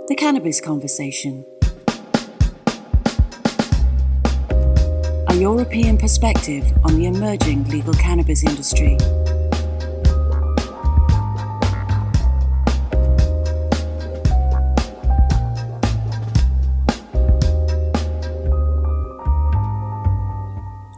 The Cannabis Conversation. A European perspective on the emerging legal cannabis industry.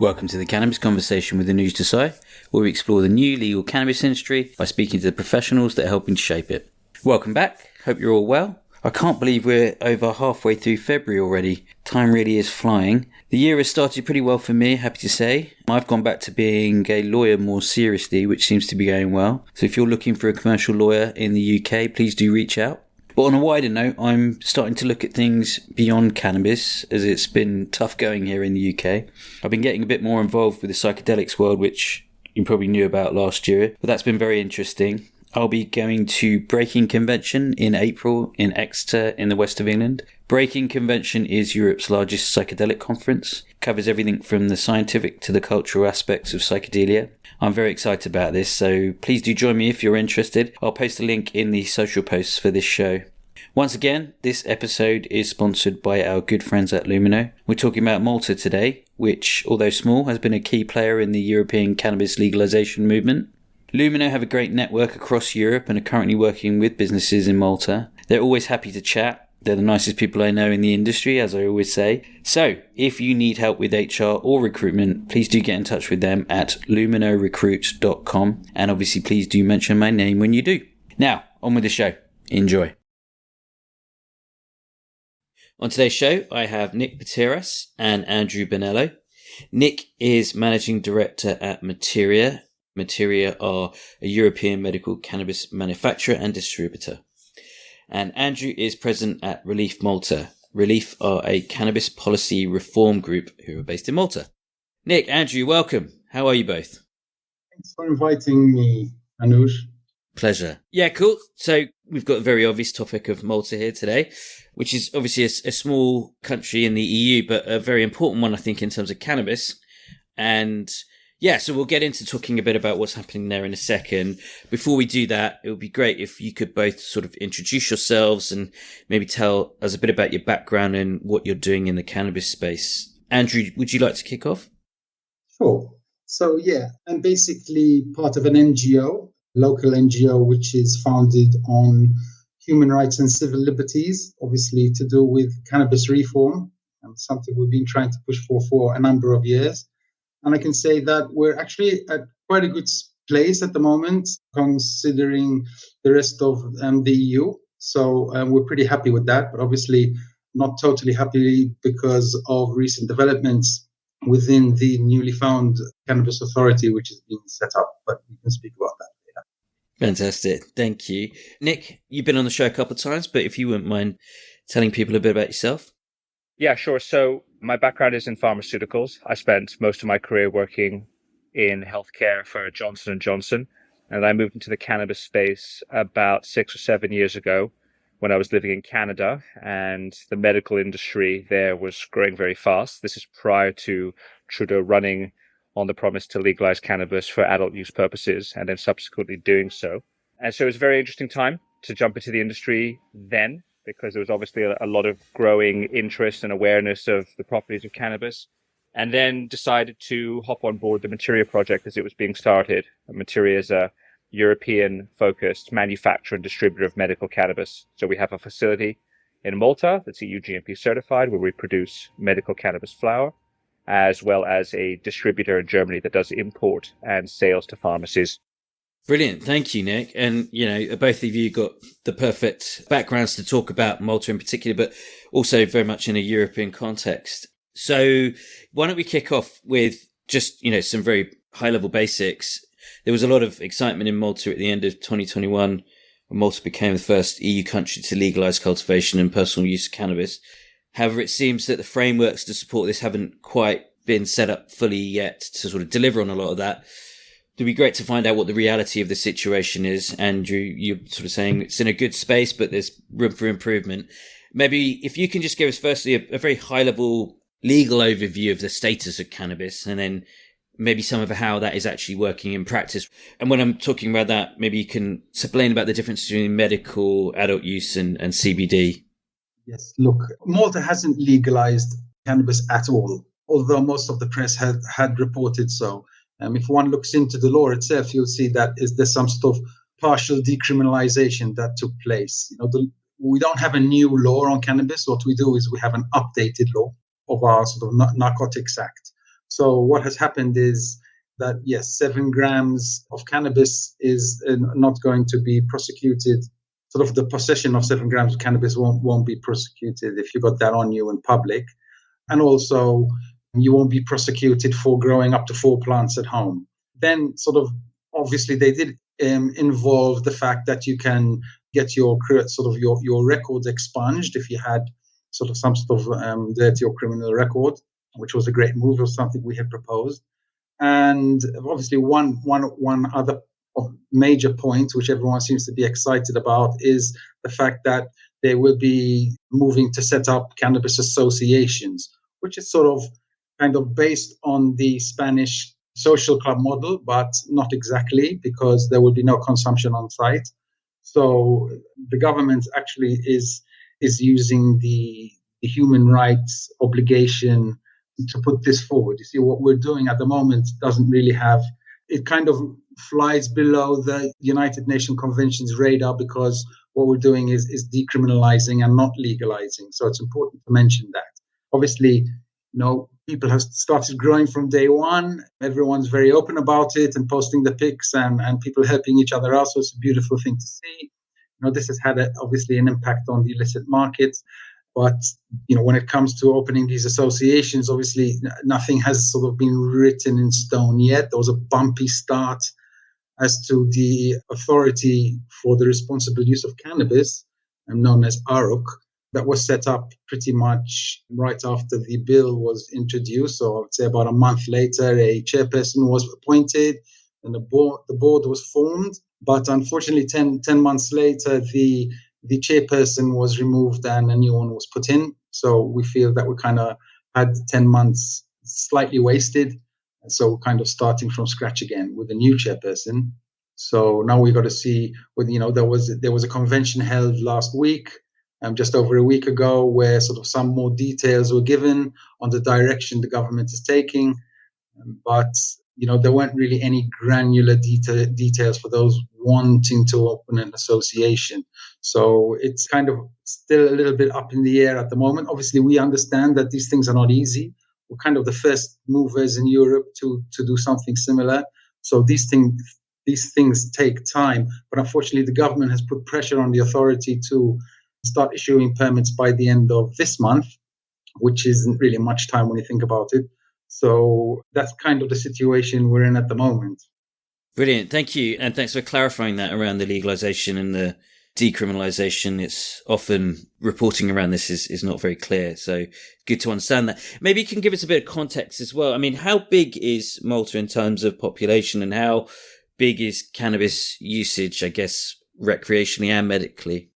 Welcome to the Cannabis Conversation with Anuj Desai, where we explore the new legal cannabis industry by speaking to the professionals that are helping to shape it. Welcome back. Hope you're all well. I can't believe we're over halfway through February already. Time really is flying. The year has started pretty well for me, happy to say. I've gone back to being a lawyer more seriously, which seems to be going well. So if you're looking for a commercial lawyer in the UK, please do reach out. But on a wider note, I'm starting to look at things beyond cannabis, as it's been tough going here in the UK. I've been getting a bit more involved with the psychedelics world, which you probably knew about last year, but that's been very interesting. I'll be going to Breaking Convention in April in Exeter in the west of England. Breaking Convention is Europe's largest psychedelic conference. It covers everything from the scientific to the cultural aspects of psychedelia. I'm very excited about this, so please do join me if you're interested. I'll post a link in the social posts for this show. Once again, this episode is sponsored by our good friends at Lumino. We're talking about Malta today, which, although small, has been a key player in the European cannabis legalization movement. Lumino have a great network across Europe and are currently working with businesses in Malta. They're always happy to chat. They're the nicest people I know in the industry, as I always say. So, if you need help with HR or recruitment, please do get in touch with them at luminorecruit.com. And obviously, please do mention my name when you do. Now, on with the show. Enjoy. On today's show, I have Nick Pateras and Andrew Bonello. Nick is Managing Director at Materia. Materia are a European medical cannabis manufacturer and distributor. And Andrew is President at ReLeaf Malta. ReLeaf are a cannabis policy reform group who are based in Malta. Nick, Andrew, welcome. How are you both? Thanks for inviting me, Anuj. Pleasure. Yeah, cool. So we've got a very obvious topic of Malta here today, which is obviously a small country in the EU, but a very important one, I think, in terms of cannabis. And yeah, so we'll get into talking a bit about what's happening there in a second. Before we do that, it would be great if you could both sort of introduce yourselves and maybe tell us a bit about your background and what you're doing in the cannabis space. Andrew, would you like to kick off? Sure. So yeah, I'm basically part of an NGO, local NGO, which is founded on human rights and civil liberties, obviously to do with cannabis reform, and something we've been trying to push for a number of years. And I can say that we're actually at quite a good place at the moment, considering the rest of the EU. So we're pretty happy with that, but obviously not totally happy because of recent developments within the newly found Cannabis Authority, which is being set up. But we can speak about that later. Fantastic. Thank you. Nick, you've been on the show a couple of times, but if you wouldn't mind telling people a bit about yourself. Yeah, sure. So my background is in pharmaceuticals. I spent most of my career working in healthcare for Johnson & Johnson, and I moved into the cannabis space about 6 or 7 years ago when I was living in Canada, and the medical industry there was growing very fast. This is prior to Trudeau running on the promise to legalize cannabis for adult use purposes and then subsequently doing so. And so it was a very interesting time to jump into the industry then, because there was obviously a lot of growing interest and awareness of the properties of cannabis, and then decided to hop on board the Materia project as it was being started. Materia is a European-focused manufacturer and distributor of medical cannabis. So we have a facility in Malta that's EU GMP certified, where we produce medical cannabis flower, as well as a distributor in Germany that does import and sales to pharmacies. Brilliant. Thank you, Nick. And, you know, both of you got the perfect backgrounds to talk about Malta in particular, but also very much in a European context. So why don't we kick off with just, you know, some very high level basics. There was a lot of excitement in Malta at the end of 2021 when Malta became the first EU country to legalize cultivation and personal use of cannabis. However, it seems that the frameworks to support this haven't quite been set up fully yet to sort of deliver on a lot of that. It'd be great to find out what the reality of the situation is. Andrew, you're sort of saying it's in a good space, but there's room for improvement. Maybe if you can just give us firstly a very high level legal overview of the status of cannabis, and then maybe some of how that is actually working in practice. And when I'm talking about that, maybe you can explain about the difference between medical, adult use and CBD. Yes, look, Malta hasn't legalized cannabis at all, although most of the press had reported so. If one looks into the law itself, you'll see that there's some sort of partial decriminalization that took place. We don't have a new law on cannabis. What we do is we have an updated law of our sort of Narcotics Act. So what has happened is that, yes, 7 grams of cannabis is not going to be prosecuted. Sort of the possession of 7 grams of cannabis won't be prosecuted if you got that on you in public. And also, you won't be prosecuted for growing up to 4 plants at home. Then sort of, obviously, they did involve the fact that you can get your records expunged if you had sort of some sort of dirty or criminal record, which was a great move, or something we had proposed. And obviously, one other major point, which everyone seems to be excited about, is the fact that they will be moving to set up cannabis associations, which is sort of kind of based on the Spanish social club model, but not exactly, because there will be no consumption on site. So the government actually is using the human rights obligation to put this forward. You see, what we're doing at the moment doesn't really have, it kind of flies below the United Nations Convention's radar, because what we're doing is decriminalizing and not legalizing. So it's important to mention that. Obviously, people have started growing from day one. Everyone's very open about it and posting the pics and people helping each other out. So it's a beautiful thing to see. This has had obviously an impact on the illicit market. But, when it comes to opening these associations, obviously nothing has sort of been written in stone yet. There was a bumpy start as to the Authority for the Responsible Use of Cannabis, known as ARUC, that was set up pretty much right after the bill was introduced. So I would say about a month later, a chairperson was appointed and the board was formed. But unfortunately, 10 months later, the chairperson was removed and a new one was put in. So we feel that we kind of had 10 months slightly wasted. And so we're kind of starting from scratch again with a new chairperson. So now we got to see, there was a convention held last week, just over a week ago, where sort of some more details were given on the direction the government is taking. But, there weren't really any granular details for those wanting to open an association. So it's kind of still a little bit up in the air at the moment. Obviously, we understand that these things are not easy. We're kind of the first movers in Europe to do something similar. So these things take time. But unfortunately, the government has put pressure on the authority to start issuing permits by the end of this month, which isn't really much time when you think about it. So that's kind of the situation we're in at the moment. Brilliant. Thank you. And thanks for clarifying that around the legalization and the decriminalization. It's often reporting around this is not very clear. So good to understand that. Maybe you can give us a bit of context as well. I mean, how big is Malta in terms of population, and how big is cannabis usage, I guess, recreationally and medically?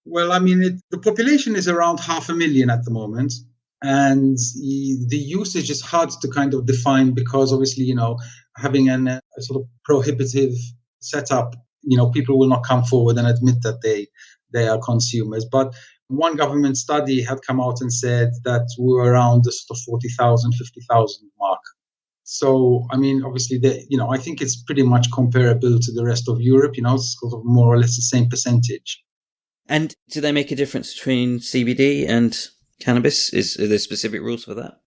Well, I mean, the population is around 500,000 at the moment. And the usage is hard to kind of define, because obviously, having a sort of prohibitive setup, people will not come forward and admit that they are consumers. But one government study had come out and said that we were around the sort of 40,000, 50,000 mark. So, I mean, obviously, I think it's pretty much comparable to the rest of Europe. It's sort of more or less the same percentage. And do they make a difference between CBD and cannabis? Are there specific rules for that?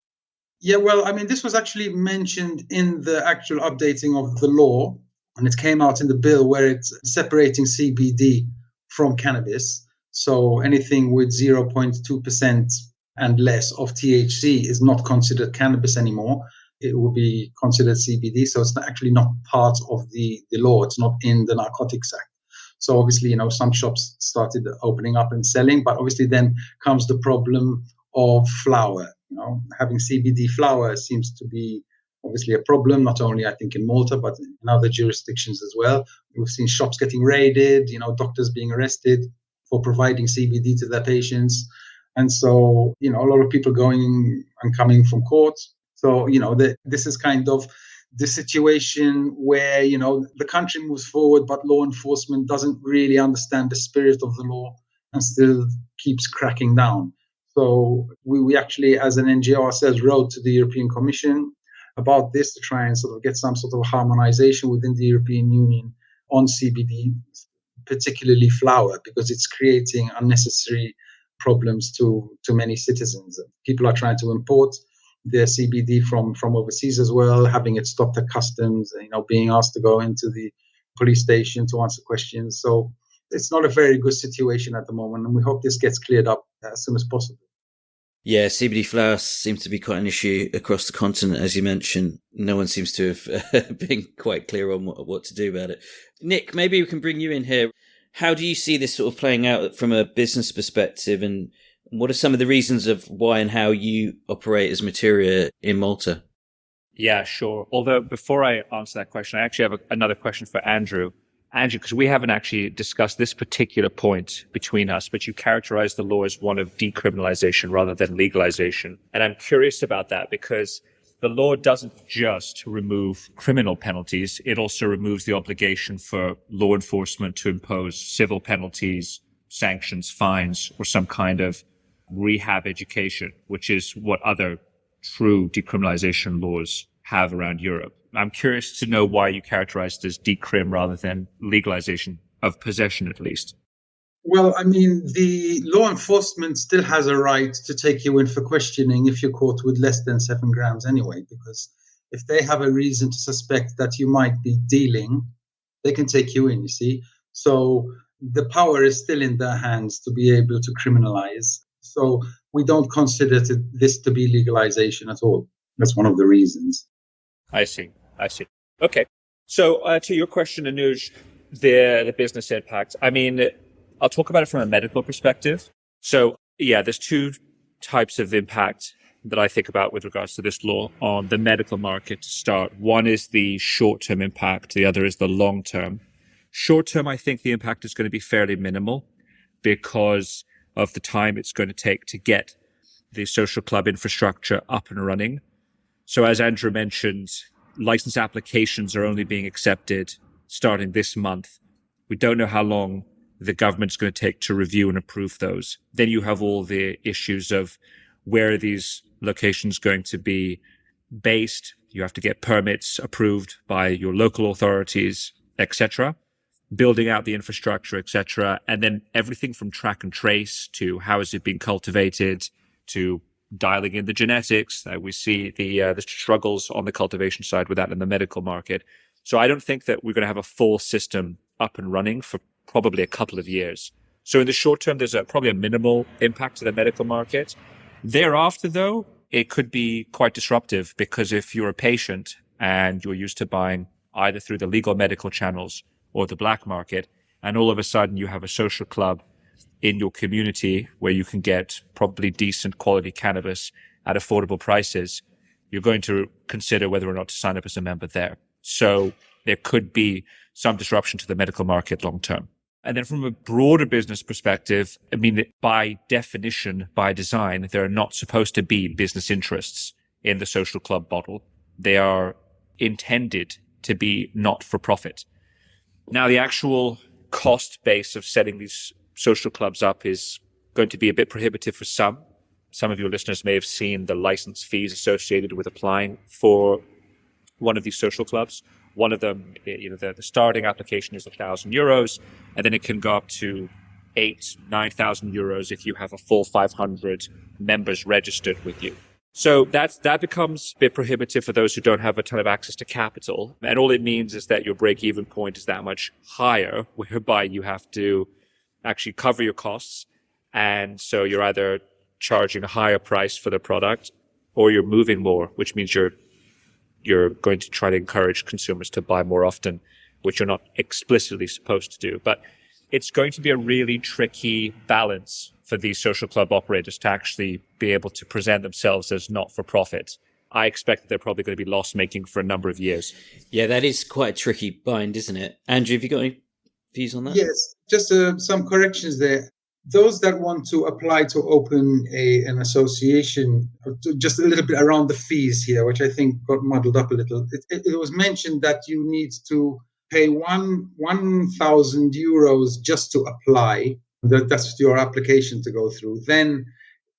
Yeah, well, I mean, this was actually mentioned in the actual updating of the law, and it came out in the bill where it's separating CBD from cannabis. So anything with 0.2% and less of THC is not considered cannabis anymore. It will be considered CBD. So it's actually not part of the law. It's not in the Narcotics Act. So obviously, some shops started opening up and selling, but obviously then comes the problem of flower. Having CBD flower seems to be obviously a problem, not only I think in Malta, but in other jurisdictions as well. We've seen shops getting raided, doctors being arrested for providing CBD to their patients. And so, a lot of people going and coming from court. So, this is kind of the situation where, the country moves forward, but law enforcement doesn't really understand the spirit of the law and still keeps cracking down. So we actually, as an NGO ourselves, wrote to the European Commission about this to try and sort of get some sort of harmonization within the European Union on CBD, particularly flower, because it's creating unnecessary problems to many citizens. People are trying to import their CBD from overseas as well, having it stopped at customs, being asked to go into the police station to answer questions. So it's not a very good situation at the moment, and we hope this gets cleared up as soon as possible. Yeah, CBD flower seems to be quite an issue across the continent, as you mentioned. No one seems to have been quite clear on what to do about it. Nick, maybe we can bring you in here. How do you see this sort of playing out from a business perspective, and what are some of the reasons of why and how you operate as Materia in Malta? Yeah, sure. Although before I answer that question, I actually have another question for Andrew. Andrew, because we haven't actually discussed this particular point between us, but you characterize the law as one of decriminalization rather than legalization. And I'm curious about that because the law doesn't just remove criminal penalties. It also removes the obligation for law enforcement to impose civil penalties, sanctions, fines, or some kind of rehab education, which is what other true decriminalization laws have around Europe. I'm curious to know why you characterize it as decrim rather than legalization of possession, at least. Well, I mean, the law enforcement still has a right to take you in for questioning if you're caught with less than 7 grams anyway, because if they have a reason to suspect that you might be dealing, they can take you in, you see. So the power is still in their hands to be able to criminalize. So we don't consider this to be legalization at all. That's one of the reasons. I see. Okay. So to your question, Anuj, the business impact. I mean, I'll talk about it from a medical perspective. So yeah, there's 2 types of impact that I think about with regards to this law on the medical market to start. One is the short-term impact. The other is the long-term. Short-term, I think the impact is going to be fairly minimal because of the time it's going to take to get the social club infrastructure up and running. So as Andrew mentioned, license applications are only being accepted starting this month. We don't know how long the government's going to take to review and approve those. Then you have all the issues of where are these locations going to be based. You have to get permits approved by your local authorities, etc., building out the infrastructure, etc., and then everything from track and trace to how is it being cultivated to dialing in the genetics. We see the struggles on the cultivation side with that in the medical market. So I don't think that we're going to have a full system up and running for probably a couple of years. So in the short term, there's probably a minimal impact to the medical market. Thereafter, though, it could be quite disruptive because if you're a patient and you're used to buying either through the legal medical channels or the black market, and all of a sudden you have a social club in your community where you can get probably decent quality cannabis at affordable prices, you're going to consider whether or not to sign up as a member there. So there could be some disruption to the medical market long term. And then from a broader business perspective, I mean, by definition, by design, there are not supposed to be business interests in the social club model. They are intended to be not for profit. Now, the actual cost base of setting these social clubs up is going to be a bit prohibitive for some. Some of your listeners may have seen the license fees associated with applying for one of these social clubs. One of them, the starting application is €1,000, and then it can go up to 9,000 euros if you have a full 500 members registered with you. So that becomes a bit prohibitive for those who don't have a ton of access to capital. And all it means is that your break-even point is that much higher, whereby you have to actually cover your costs. And so you're either charging a higher price for the product or you're moving more, which means you're going to try to encourage consumers to buy more often, which you're not explicitly supposed to do. But it's going to be a really tricky balance for these social club operators to actually be able to present themselves as not for profit. I expect that they're probably going to be loss-making for a number of years. Yeah, that is quite a tricky bind, isn't it? Andrew, have you got any views on that? Yes, just some corrections there. Those that want to apply to open an association, just a little bit around the fees here, which I think got muddled up a little. It was mentioned that you need to pay €1,000 just to apply, That's your application to go through. Then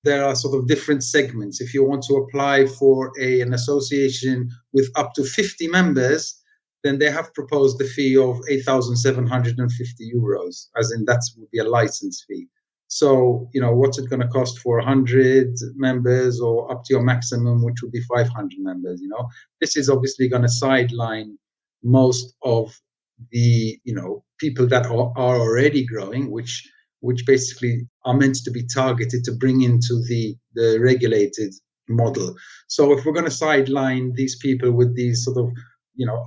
there are sort of different segments. If you want to apply for an association with up to 50 members, then they have proposed a fee of €8,750, as in that would be a license fee. So, what's it going to cost for 100 members or up to your maximum, which would be 500 members? This is obviously going to sideline most of the, people that are already growing, which basically are meant to be targeted to bring into the regulated model. So if we're going to sideline these people with these sort of,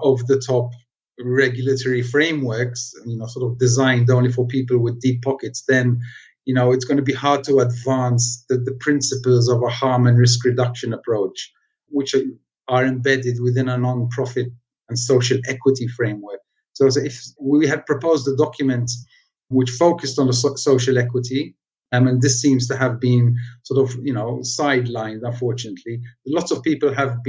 over-the-top regulatory frameworks, sort of designed only for people with deep pockets, then, it's going to be hard to advance the principles of a harm and risk reduction approach, which are embedded within a non-profit and social equity framework. So if we had proposed a document which focused on the social equity, and this seems to have been sort of, sidelined, unfortunately. Lots of people have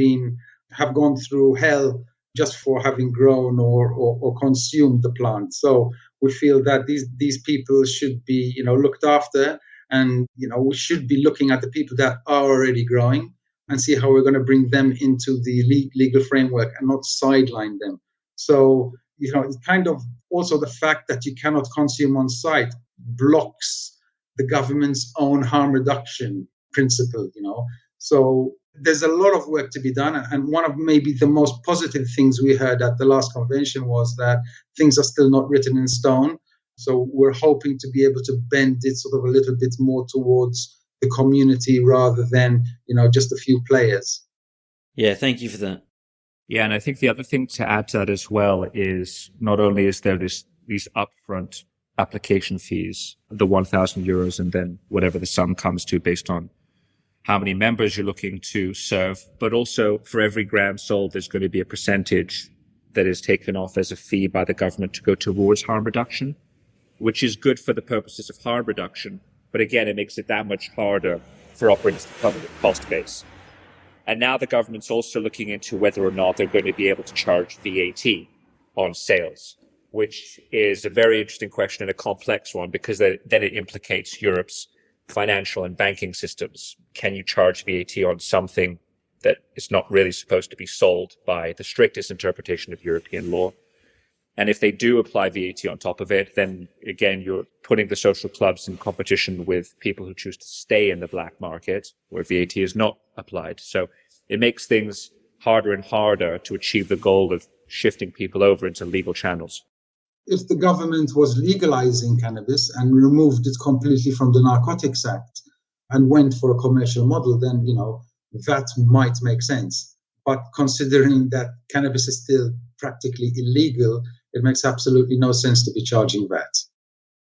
gone through hell just for having grown or consumed the plant. So we feel that these people should be, looked after, and, we should be looking at the people that are already growing and see how we're going to bring them into the legal framework and not sideline them. So, it's kind of also the fact that you cannot consume on site blocks the government's own harm reduction principle, So there's a lot of work to be done. And one of maybe the most positive things we heard at the last convention was that things are still not written in stone. So we're hoping to be able to bend it sort of a little bit more towards the community rather than, just a few players. Yeah, thank you for that. Yeah, and I think the other thing to add to that as well is not only is there these upfront application fees, the €1,000, and then whatever the sum comes to based on how many members you're looking to serve, but also for every gram sold, there's going to be a percentage that is taken off as a fee by the government to go towards harm reduction, which is good for the purposes of harm reduction. But again, it makes it that much harder for operators to cover the cost base. And now the government's also looking into whether or not they're going to be able to charge VAT on sales, which is a very interesting question and a complex one, because then it implicates Europe's financial and banking systems. Can you charge VAT on something that is not really supposed to be sold by the strictest interpretation of European law? And if they do apply VAT on top of it, then again, you're putting the social clubs in competition with people who choose to stay in the black market where VAT is not applied. So it makes things harder and harder to achieve the goal of shifting people over into legal channels. If the government was legalizing cannabis and removed it completely from the Narcotics Act and went for a commercial model, then, that might make sense. But considering that cannabis is still practically illegal, it makes absolutely no sense to be charging VAT.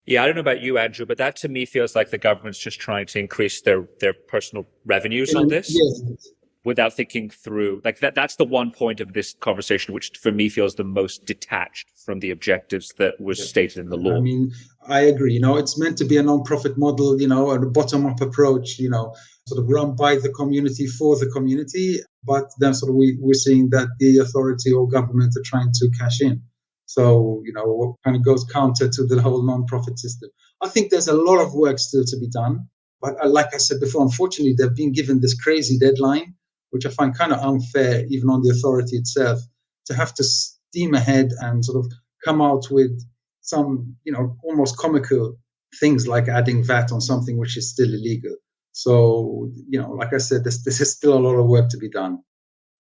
Yeah, I don't know about you, Andrew, but that to me feels like the government's just trying to increase their personal revenues on this. Yes. Without thinking through, like that's the one point of this conversation which for me feels the most detached from the objectives that was stated in the law. I mean, I agree. It's meant to be a non-profit model, a bottom-up approach, sort of run by the community for the community. But then sort of we're seeing that the authority or government are trying to cash in. So, what kind of goes counter to the whole non-profit system. I think there's a lot of work still to be done. But like I said before, unfortunately, they've been given this crazy deadline, which I find kind of unfair, even on the authority itself, to have to steam ahead and sort of come out with some, almost comical things like adding VAT on something which is still illegal. So, like I said, this is still a lot of work to be done.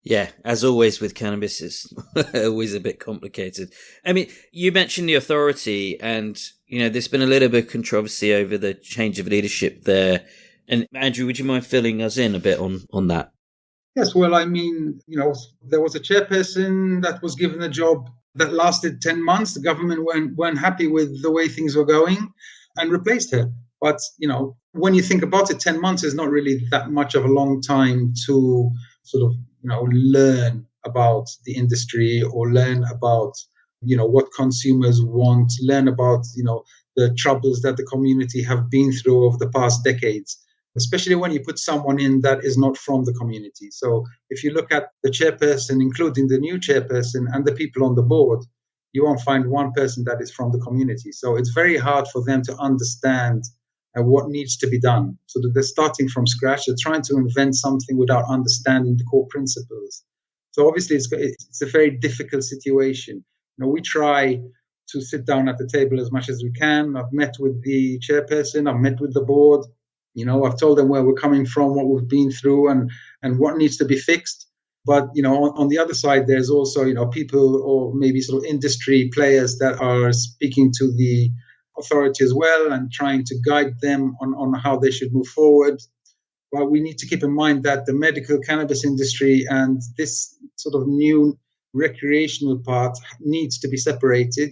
Yeah, as always with cannabis, it's always a bit complicated. I mean, you mentioned the authority and, there's been a little bit of controversy over the change of leadership there. And Andrew, would you mind filling us in a bit on that? Yes, well, I mean, there was a chairperson that was given a job that lasted 10 months. The government weren't happy with the way things were going and replaced her. But, when you think about it, 10 months is not really that much of a long time to sort of, learn about the industry or learn about, what consumers want, learn about, the troubles that the community have been through over the past decades, especially when you put someone in that is not from the community. So if you look at the chairperson, including the new chairperson and the people on the board, you won't find one person that is from the community. So it's very hard for them to understand what needs to be done. So that they're starting from scratch. They're trying to invent something without understanding the core principles. So obviously it's a very difficult situation. We try to sit down at the table as much as we can. I've met with the chairperson. I've met with the board. I've told them where we're coming from, what we've been through, and what needs to be fixed. But, on the other side, there's also, people or maybe sort of industry players that are speaking to the authority as well and trying to guide them on how they should move forward. But we need to keep in mind that the medical cannabis industry and this sort of new recreational part needs to be separated.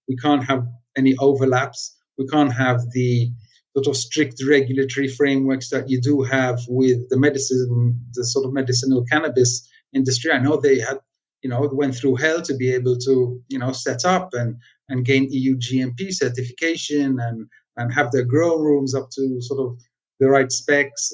We can't have any overlaps. We can't have the sort of strict regulatory frameworks that you do have with the sort of medicinal cannabis industry. I know they had, went through hell to be able to, set up and gain EU GMP certification and have their grow rooms up to sort of the right specs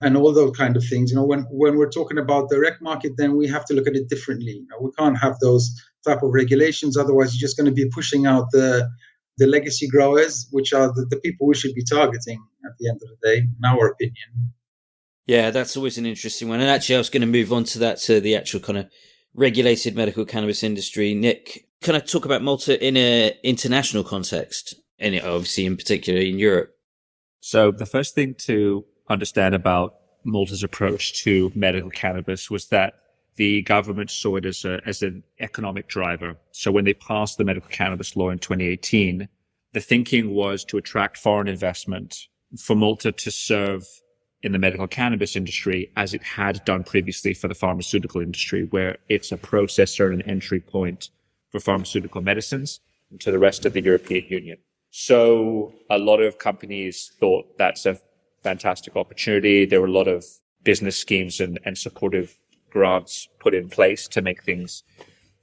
and all those kind of things. When we're talking about the rec market, then we have to look at it differently. We can't have those type of regulations. Otherwise, you're just going to be pushing out the legacy growers, which are the people we should be targeting at the end of the day, in our opinion. Yeah, that's always an interesting one. And actually, I was going to move on to that, to the actual kind of regulated medical cannabis industry. Nick, can I talk about Malta in an international context, and obviously in particular in Europe? So the first thing to understand about Malta's approach to medical cannabis was that the government saw it as an economic driver. So when they passed the medical cannabis law in 2018, the thinking was to attract foreign investment for Malta to serve in the medical cannabis industry as it had done previously for the pharmaceutical industry, where it's a processor and an entry point for pharmaceutical medicines to the rest of the European Union. So a lot of companies thought that's a fantastic opportunity. There were a lot of business schemes and supportive grants put in place to make things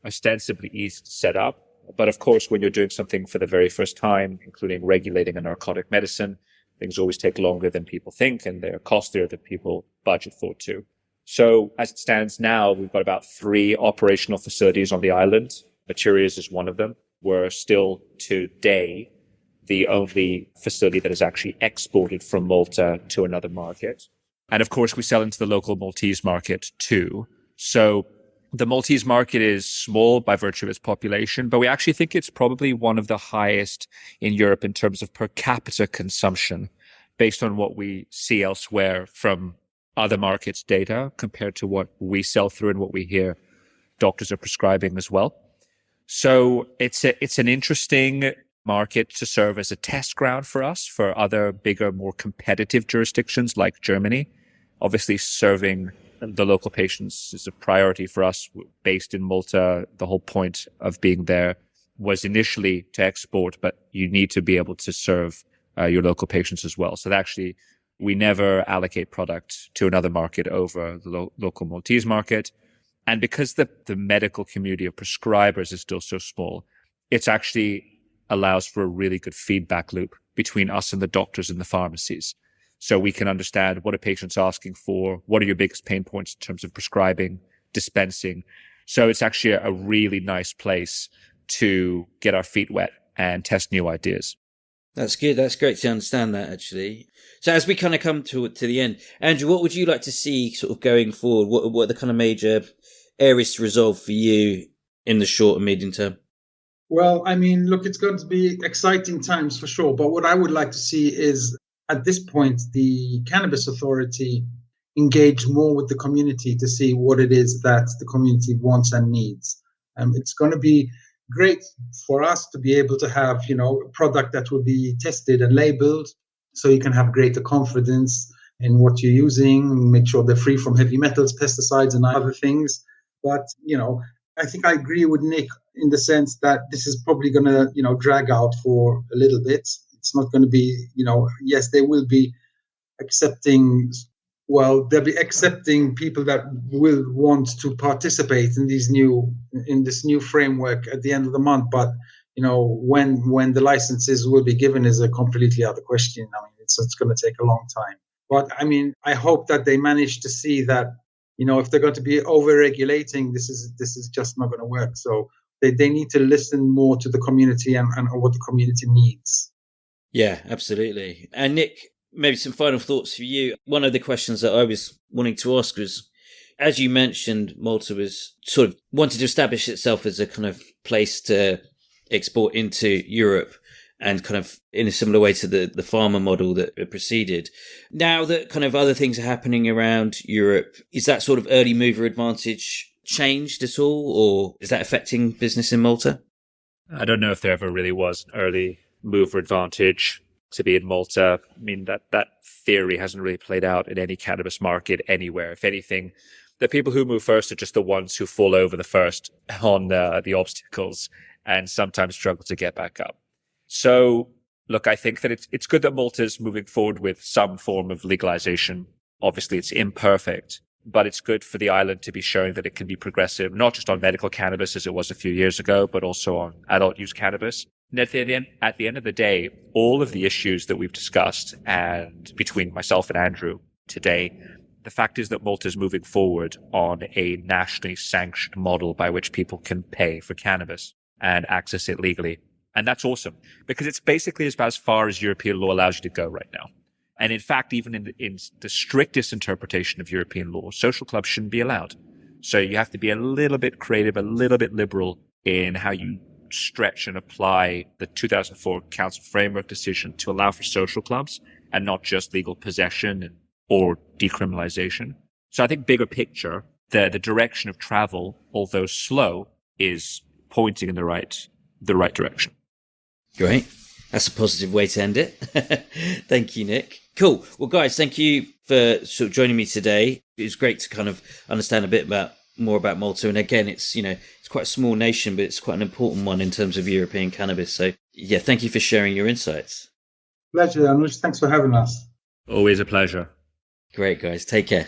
ostensibly easy to set up. But of course, when you're doing something for the very first time, including regulating a narcotic medicine, things always take longer than people think, and they're costlier than people budget for too. So as it stands now, we've got about 3 operational facilities on the island. Pateras is one of them. We're still today the only facility that is actually exported from Malta to another market. And of course, we sell into the local Maltese market too. So the Maltese market is small by virtue of its population, but we actually think it's probably one of the highest in Europe in terms of per capita consumption, based on what we see elsewhere from other markets' data compared to what we sell through and what we hear doctors are prescribing as well. So it's an interesting market to serve as a test ground for us, for other bigger, more competitive jurisdictions like Germany. Obviously, serving the local patients is a priority for us. Based in Malta, the whole point of being there was initially to export, but you need to be able to serve your local patients as well. So actually, we never allocate product to another market over the local Maltese market. And because the medical community of prescribers is still so small, it's actually allows for a really good feedback loop between us and the doctors and the pharmacies. So we can understand what are patients asking for, what are your biggest pain points in terms of prescribing, dispensing. So it's actually a really nice place to get our feet wet and test new ideas. That's good. That's great to understand that, actually. So as we kind of come to the end, Andrew, what would you like to see sort of going forward? What are the kind of major areas to resolve for you in the short and medium term? Well, I mean, look, it's going to be exciting times for sure. But what I would like to see is, at this point, the Cannabis Authority engage more with the community to see what it is that the community wants and needs. It's going to be great for us to be able to have, a product that will be tested and labeled, so you can have greater confidence in what you're using, make sure they're free from heavy metals, pesticides, and other things. But, I think I agree with Nick in the sense that this is probably going to, drag out for a little bit. It's not going to be, yes, they will be accepting, they'll be accepting people that will want to participate in this new framework at the end of the month. But, when the licenses will be given is a completely other question. I mean, it's going to take a long time. But I mean, I hope that they manage to see that, if they're going to be over-regulating, this is just not going to work. So they need to listen more to the community and what the community needs. Yeah, absolutely. And Nick, maybe some final thoughts for you. One of the questions that I was wanting to ask was, as you mentioned, Malta was sort of wanted to establish itself as a kind of place to export into Europe, and kind of in a similar way to the farmer model that preceded. Now that kind of other things are happening around Europe, is that sort of early mover advantage changed at all, or is that affecting business in Malta? I don't know if there ever really was an early mover advantage to be in Malta. I mean, that theory hasn't really played out in any cannabis market anywhere. If anything, the people who move first are just the ones who fall over the first on the obstacles and sometimes struggle to get back up. So, look, I think that it's good that Malta is moving forward with some form of legalization. Obviously, it's imperfect, but it's good for the island to be showing that it can be progressive, not just on medical cannabis as it was a few years ago, but also on adult use cannabis. And at the end of the day, all of the issues that we've discussed, and between myself and Andrew today, the fact is that Malta is moving forward on a nationally sanctioned model by which people can pay for cannabis and access it legally. And that's awesome, because it's basically about as far as European law allows you to go right now. And in fact, even in the strictest interpretation of European law, social clubs shouldn't be allowed. So you have to be a little bit creative, a little bit liberal in how you stretch and apply the 2004 Council Framework decision to allow for social clubs and not just legal possession or decriminalization. So I think bigger picture, the direction of travel, although slow, is pointing in the right direction. Great. That's a positive way to end it. Thank you, Nick. Cool. Well, guys, thank you for sort of joining me today. It was great to kind of understand a bit more about Malta. And again, it's quite a small nation, but it's quite an important one in terms of European cannabis. So yeah, thank you for sharing your insights. Pleasure, Anush. Thanks for having us. Always a pleasure. Great, guys. Take care.